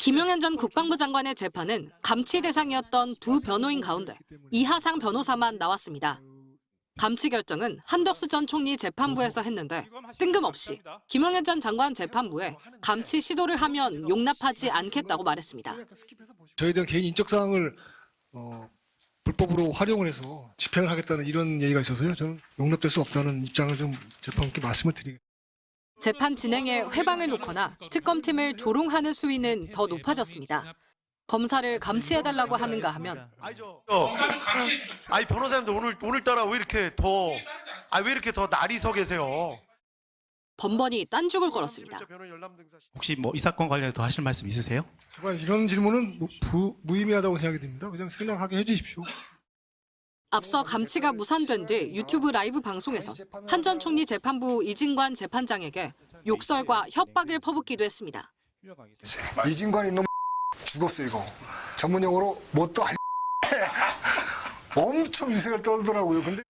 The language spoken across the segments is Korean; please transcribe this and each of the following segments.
김용현 전 국방부 장관의 재판은 감치 대상이었던 두 변호인 가운데 이하상 변호사만 나왔습니다. 감치 결정은 한덕수 전 총리 재판부에서 했는데 뜬금없이 김용현 전 장관 재판부에 감치 시도를 하면 용납하지 않겠다고 말했습니다. 저희에 대한 개인 인적 사항을 불법으로 활용을 해서 집행을 하겠다는 이런 얘기가 있어서요. 저는 용납될 수 없다는 입장을 좀 재판부께 말씀을 드리겠습니다. 재판 진행에 회방을 놓거나 특검팀을 조롱하는 수위는 더 높아졌습니다. 검사를 감시해달라고 하는가 하면 아니 변호사님들 오늘따라 왜 이렇게 더 날이 서 계세요? 번번이 딴죽을 걸었습니다. 혹시 뭐 이 사건 관련해서 더 하실 말씀 있으세요? 제가 이런 질문은 무의미하다고 생각이 됩니다. 그냥 생략하게 해주십시오. 앞서 감치가 무산된 뒤 유튜브 라이브 방송에서 한 전 총리 재판부 이진관 재판장에게 욕설과 협박을 퍼붓기도 했습니다. 이진관 이놈 죽었어 이거. 전문용어로 뭣도 할 엄청 위세를 떨더라고요. 근데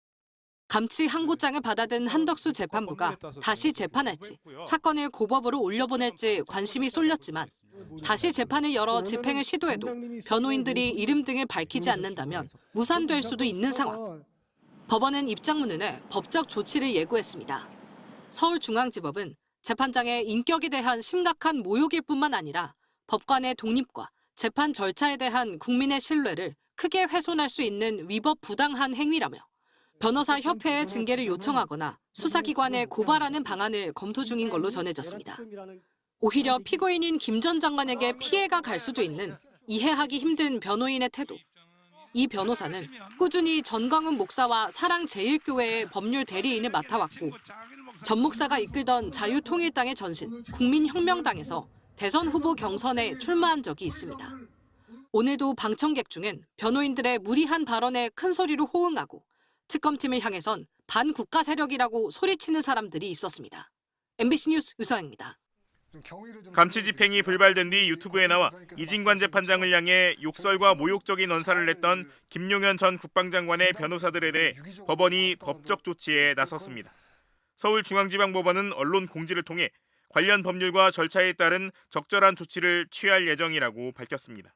감치 항고장을 받아든 한덕수 재판부가 다시 재판할지 사건을 고법으로 올려보낼지 관심이 쏠렸지만 다시 재판을 열어 집행을 시도해도 변호인들이 이름 등을 밝히지 않는다면 무산될 수도 있는 상황. 법원은 입장문을 내 법적 조치를 예고했습니다. 서울중앙지법은 재판장의 인격에 대한 심각한 모욕일 뿐만 아니라 법관의 독립과 재판 절차에 대한 국민의 신뢰를 크게 훼손할 수 있는 위법 부당한 행위라며 변호사 협회에 징계를 요청하거나 수사기관에 고발하는 방안을 검토 중인 걸로 전해졌습니다. 오히려 피고인인 김 전 장관에게 피해가 갈 수도 있는 이해하기 힘든 변호인의 태도. 이 변호사는 꾸준히 전광훈 목사와 사랑제일교회의 법률 대리인을 맡아왔고 전 목사가 이끌던 자유통일당의 전신 국민혁명당에서 대선 후보 경선에 출마한 적이 있습니다. 오늘도 방청객 중엔 변호인들의 무리한 발언에 큰 소리로 호응하고 특검팀을 향해선 반국가 세력이라고 소리치는 사람들이 있었습니다. MBC 뉴스 유서영입니다. 감치 집행이 불발된 뒤 유튜브에 나와 이진관 재판장을 향해 욕설과 모욕적인 언사를 냈던 김용현 전 국방장관의 변호사들에 대해 법원이 법적 조치에 나섰습니다. 서울중앙지방법원은 언론 공지를 통해 관련 법률과 절차에 따른 적절한 조치를 취할 예정이라고 밝혔습니다.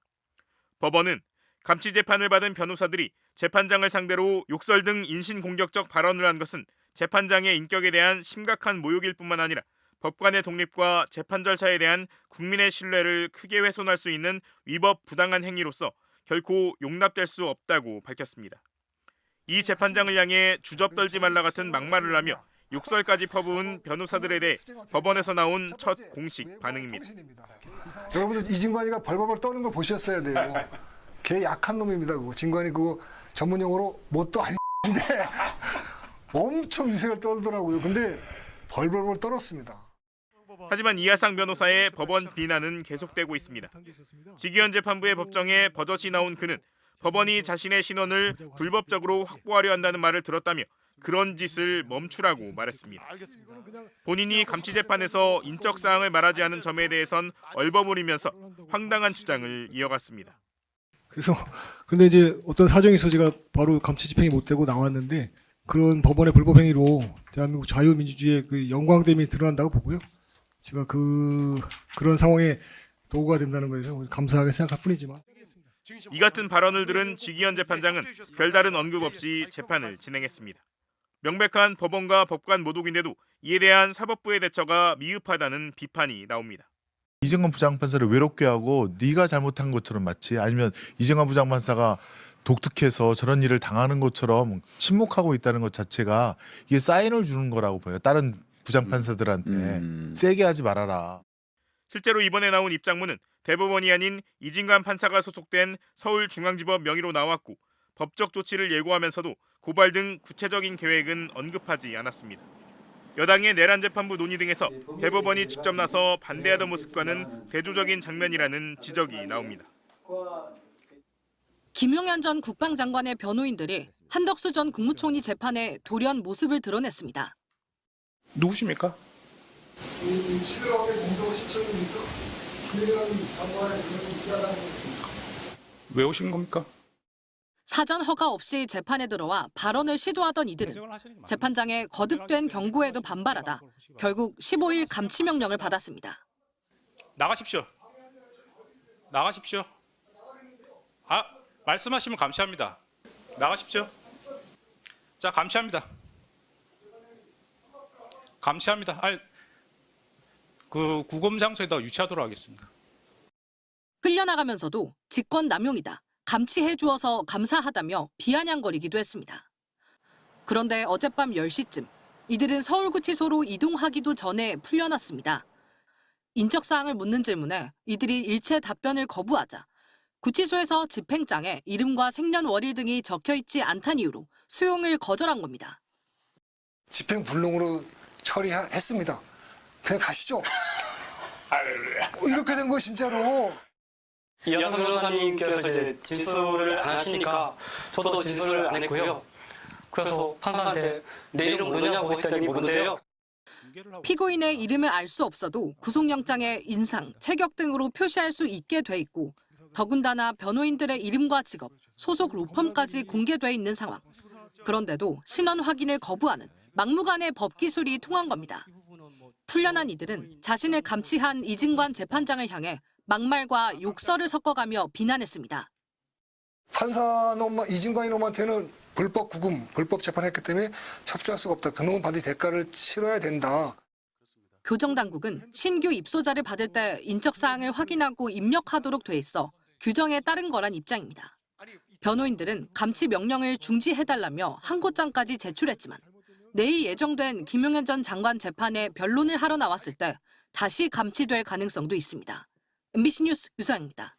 법원은 감치 재판을 받은 변호사들이 재판장을 상대로 욕설 등 인신공격적 발언을 한 것은 재판장의 인격에 대한 심각한 모욕일 뿐만 아니라 법관의 독립과 재판 절차에 대한 국민의 신뢰를 크게 훼손할 수 있는 위법 부당한 행위로서 결코 용납될 수 없다고 밝혔습니다. 이 재판장을 향해 주접 떨지 말라 같은 막말을 하며 욕설까지 퍼부은 변호사들에 대해 법원에서 나온 첫 공식 반응입니다. 여러분들 이진관이가 벌벌벌 떠는 걸 보셨어야 돼요. 걔 약한 놈입니다. 그거. 진관이 그거 전문용어로 뭣도 아닌데 엄청 위세를 떨더라고요. 근데 벌벌벌 떨었습니다. 하지만 이하상 변호사의 법원 비난은 계속되고 있습니다. 지기현 재판부의 법정에 버젓이 나온 그는 법원이 자신의 신원을 불법적으로 확보하려 한다는 말을 들었다며 그런 짓을 멈추라고 말했습니다. 본인이 감치 재판에서 인적 사항을 말하지 않은 점에 대해선 얼버무리면서 황당한 주장을 이어갔습니다. 그래서 근데 이제 어떤 사정이 있어 제가 바로 감치 집행이 못 되고 나왔는데 그런 법원의 불법 행위로 대한민국 자유민주주의의 그 영광됨이 드러난다고 보고요. 제가 그런 상황에 도구가 된다는 거에서 감사하게 생각할 뿐이지만 이 같은 발언을 들은 지기현 재판장은 별다른 언급 없이 재판을 진행했습니다. 명백한 법원과 법관 모독인데도 이에 대한 사법부의 대처가 미흡하다는 비판이 나옵니다. 이정관 부장판사를 외롭게 하고 네가 잘못한 것처럼 마치 아니면 이정관 부장판사가 독특해서 저런 일을 당하는 것처럼 침묵하고 있다는 것 자체가 이게 사인을 주는 거라고 보여요. 다른 부장판사들한테 세게 하지 말아라. 실제로 이번에 나온 입장문은 대법원이 아닌 이진관 판사가 소속된 서울중앙지법 명의로 나왔고 법적 조치를 예고하면서도 고발 등 구체적인 계획은 언급하지 않았습니다. 여당의 내란 재판부 논의 등에서 대법원이 직접 나서 반대하던 모습과는 대조적인 장면이라는 지적이 나옵니다. 김용현 전 국방장관의 변호인들이 한덕수 전 국무총리 재판에 돌연 모습을 드러냈습니다. 누구십니까? 왜 오신 겁니까? 사전 허가 없이 재판에 들어와 발언을 시도하던 이들은 재판장의 거듭된 경고에도 반발하다 결국 15일 감치 명령을 받았습니다. 나가십시오. 나가십시오. 아, 말씀하시면 감시합니다. 나가십시오. 자, 감시합니다. 감시합니다. 아니, 그 구금 장소에다 유치하도록 하겠습니다. 끌려나가면서도 직권 남용이다, 감치해 주어서 감사하다며 비아냥거리기도 했습니다. 그런데 어젯밤 10시쯤 이들은 서울구치소로 이동하기도 전에 풀려났습니다. 인적사항을 묻는 질문에 이들이 일체 답변을 거부하자 구치소에서 집행장에 이름과 생년월일 등이 적혀있지 않다는 이유로 수용을 거절한 겁니다. 집행 불능으로 처리했습니다. 그냥 가시죠. 이렇게 된 거 진짜로. 이하성 변호사님께서 이제 진술을 안 하시니까 저도 진술을 안 했고요. 그래서 판사한테 내 이름 뭐냐고 했더니 뭔데요? 피고인의 이름을 알 수 없어도 구속영장에 인상, 체격 등으로 표시할 수 있게 돼 있고 더군다나 변호인들의 이름과 직업, 소속 로펌까지 공개돼 있는 상황. 그런데도 신원 확인을 거부하는 막무가내 법기술이 통한 겁니다. 풀려난 이들은 자신을 감치한 이진관 재판장을 향해 막말과 욕설을 섞어가며 비난했습니다. 판사 놈, 이진관이 놈한테는 불법 구금, 불법 재판했기 때문에 협조할 수가 없다. 그놈은 반드시 대가를 치러야 된다. 교정당국은 신규 입소자를 받을 때 인적사항을 확인하고 입력하도록 돼 있어 규정에 따른 거란 입장입니다. 변호인들은 감치 명령을 중지해달라며 항고장까지 제출했지만 내일 예정된 김용현 전 장관 재판에 변론을 하러 나왔을 때 다시 감치될 가능성도 있습니다. MBC 뉴스 유서영입니다.